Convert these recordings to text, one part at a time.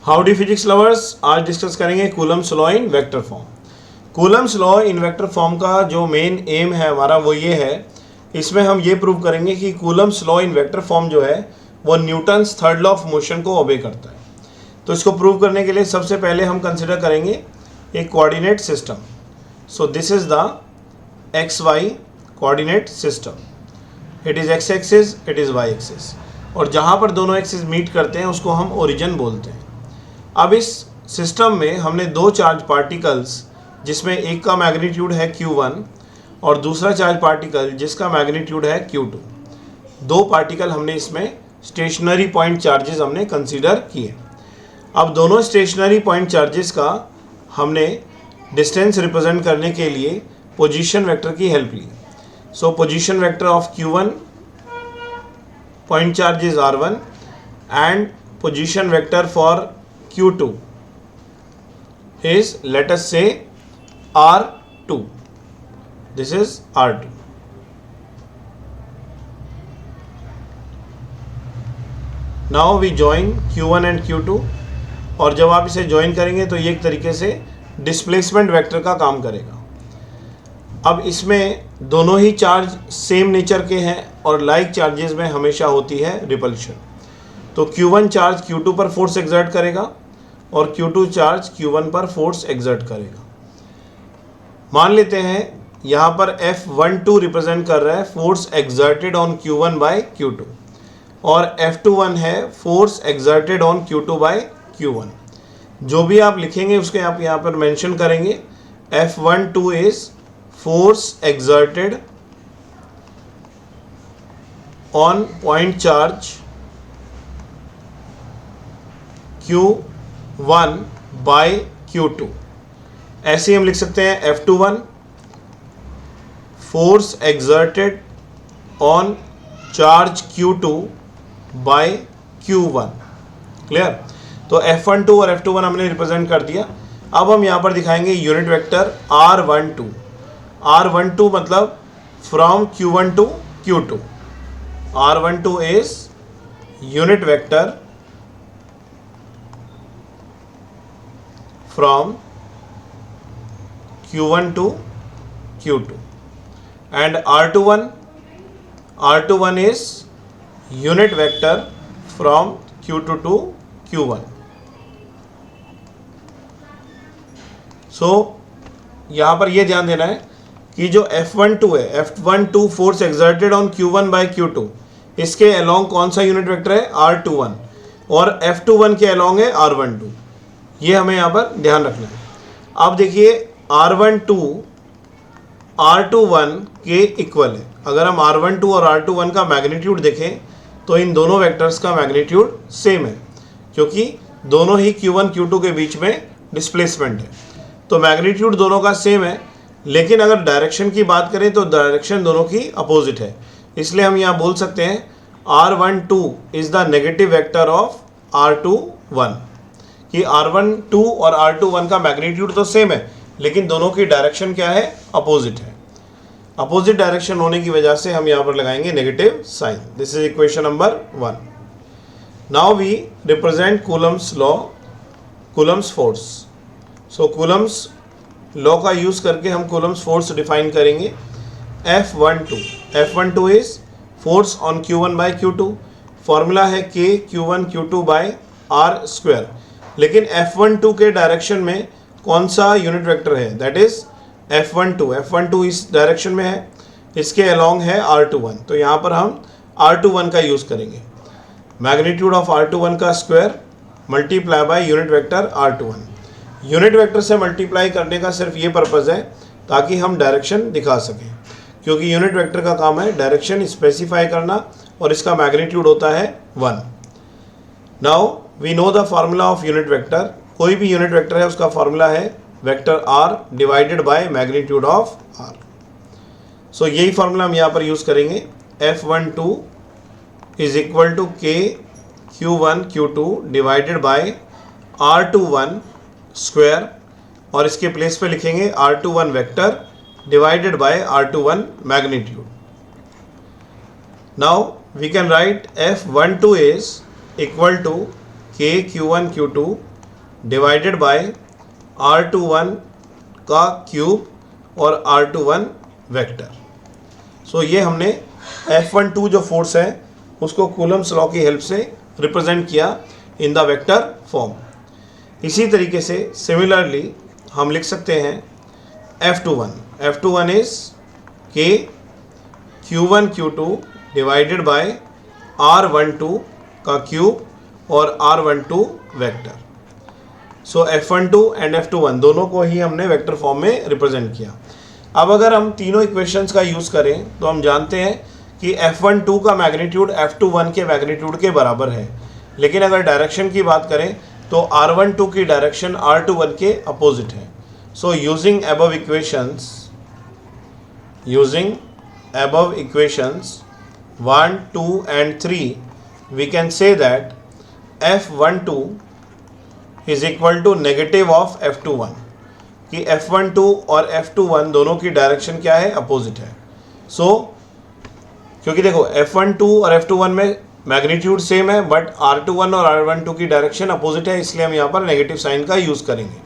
Howdy physics lovers, आज discuss करेंगे Coulomb's law in vector form. Coulomb's law in vector form का जो main M है हमारा वो ये है, इसमें हम ये प्रूव करेंगे कि Coulomb's law in vector form जो है वो Newton's third law of motion को ओबे करता है। तो इसको प्रूव करने के लिए सबसे पहले हम कंसिडर करेंगे एक coordinate system. So this is the X Y coordinate system. It is X axis, it is Y axis, और जहाँ पर दोनों एक्सिस मीट करते हैं उसको हम ओरिजिन बोलते हैं। अब इस सिस्टम में हमने दो चार्ज पार्टिकल्स, जिसमें एक का मैग्नीट्यूड है Q1 और दूसरा चार्ज पार्टिकल जिसका मैग्नीट्यूड है Q2, दो पार्टिकल हमने इसमें स्टेशनरी पॉइंट चार्जेस हमने कंसीडर किए। अब दोनों स्टेशनरी पॉइंट चार्जेस का हमने डिस्टेंस रिप्रेजेंट करने के लिए पोजीशन वेक्टर की हेल्प ली। So position vector of Q1 point charge is R1 and position vector for Q2 is, let us say, R2. This is R2. Now we join Q1 and Q2, और जब आप इसे join करेंगे तो ये एक तरीके से डिस्प्लेसमेंट वेक्टर का काम करेगा। अब इसमें दोनों ही चार्ज सेम नेचर के हैं और लाइक चार्जेस में हमेशा होती है रिपल्शन। तो Q1 चार्ज Q2 पर फोर्स एक्सर्ट करेगा और Q2 चार्ज Q1 पर फोर्स एक्सर्ट करेगा। मान लेते हैं यहाँ पर F12 रिप्रेजेंट कर रहा है force exerted on Q1 by Q2 और F21 है force exerted on Q2 by Q1। जो भी आप लिखेंगे उसके आप यहाँ पर मेंशन करेंगे। F12 is force exerted on point charge Q1 by Q2। ऐसे हम लिख सकते हैं F21 force exerted on charge Q2 by Q1। Clear? तो F12 और F21 हमने रिप्रेजेंट कर दिया। अब हम यहाँ पर दिखाएंगे यूनिट वेक्टर R12। R12 मतलब from Q1 to Q2। R12 is unit vector from Q1 to Q2 and R21 is unit vector from Q2 to Q1. So यहाँ पर ये ध्यान देना है कि जो F12 है, F12 force exerted on Q1 by Q2, इसके अलोंग कौन सा यूनिट वेक्टर है? R21, और F21 के अलोंग है R12। ये हमें यहाँ पर ध्यान रखना है। अब देखिए R12 R21 के इक्वल है। अगर हम R12 और R21 का मैग्नीट्यूड देखें तो इन दोनों वेक्टर्स का मैग्नीट्यूड सेम है, क्योंकि दोनों ही Q1 Q2 के बीच में डिस्प्लेसमेंट है। तो मैग्नीट्यूड दोनों का सेम है, लेकिन अगर डायरेक्शन की बात करें तो डायरेक्शन दोनों की अपोजिट है। इसलिए हम यहाँ बोल सकते हैं R12 is the negative vector of R21, कि R12 और R21 का मैग्नीट्यूड तो सेम है, लेकिन दोनों की डायरेक्शन क्या है? अपोजिट है। अपोजिट डायरेक्शन होने की वजह से हम यहाँ पर लगाएंगे negative sign. This is equation number 1। Now we represent Coulomb's law, Coulomb's force. So Coulomb's law का यूज करके हम कूलम्स फोर्स डिफाइन करेंगे। F12 is force on Q1 by Q2। Formula है K Q1 Q2 by R square. लेकिन F12 के direction में कौन सा यूनिट वेक्टर है? दैट इज F12 इस डायरेक्शन में है, इसके अलोंग है R21। तो यहाँ पर हम R21 का यूज़ करेंगे। मैग्नीट्यूड ऑफ R21 का square multiply by unit vector R21। Unit vector से मल्टीप्लाई करने का सिर्फ ये पर्पज़ है ताकि हम डायरेक्शन दिखा सकें, क्योंकि यूनिट वेक्टर का काम है डायरेक्शन स्पेसिफाई करना, और इसका मैग्नीट्यूड होता है 1। Now we know the formula of unit vector. कोई भी यूनिट वेक्टर है उसका फार्मूला है vector R divided by magnitude of R। So यही फार्मूला हम यहाँ पर यूज़ करेंगे। F12 is equal to K Q1 Q2 divided by R21 square, और इसके प्लेस पे लिखेंगे R21 vector divided by R21 magnitude. Now we can write F12 is equal to K Q1 Q2 divided by R21 का cube और R21 vector. So ये हमने F12 जो force है उसको कूलम्स लॉ की हेल्प से रिप्रेजेंट किया इन द वेक्टर फॉर्म। इसी तरीके से सिमिलरली हम लिख सकते हैं F21 is K Q1 Q2 divided bye R12 का क्यूब और R12 vector. So F12 and F21 दोनों को ही हमने वेक्टर फॉर्म में रिप्रेजेंट किया। अब अगर हम तीनों इक्वेशंस का यूज़ करें तो हम जानते हैं कि F12 का मैग्नीट्यूड F21 के मैग्नीट्यूड के बराबर है, लेकिन अगर डायरेक्शन की बात करें तो R12 की डायरेक्शन R21 के अपोजिट है। So using above equations 1, 2 and 3 we can say that F12 is equal to negative of F21 कि F12 और F21 दोनों की डायरेक्शन क्या है, अपोजिट है। सो क्योंकि देखो F12 और F21 में मैग्नीट्यूड सेम है बट R21 और R12 की डायरेक्शन अपोजिट है, इसलिए हम यहाँ पर नेगेटिव साइन का यूज़ करेंगे।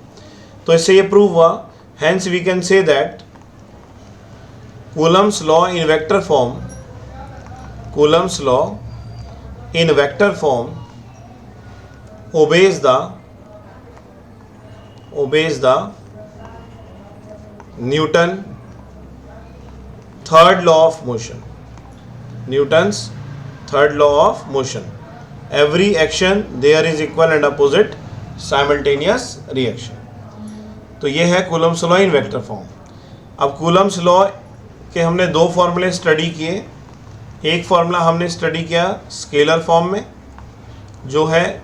तो इससे ये प्रूव हुआ, hence we can say that Coulomb's law in vector form obeys the Newton third law of motion. Newton's third law of motion. Every action there is equal and opposite simultaneous reaction. तो ये है Coulomb's law in vector form. अब Coulomb's law के हमने दो फॉर्मूले study किए। एक फार्मूला हमने स्टडी किया स्केलर फॉर्म में जो है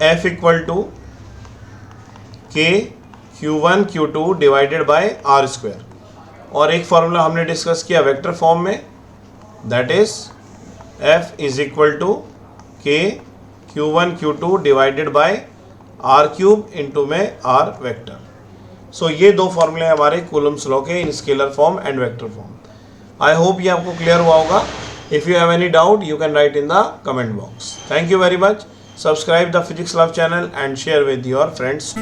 F equal to K Q1 Q2 divided by R square, और एक फार्मूला हमने डिस्कस किया वेक्टर फॉर्म में that is F is equal to K Q1 Q2 divided by R cube into में R वेक्टर। सो ये दो फॉर्मूले हमारे कूलम्स लॉ के इन scalar form and vector form. I hope ये आपको क्लियर हुआ होगा। If you have any doubt you can write in the comment box. Thank you very much. Subscribe the Physics Love channel and share with your friends.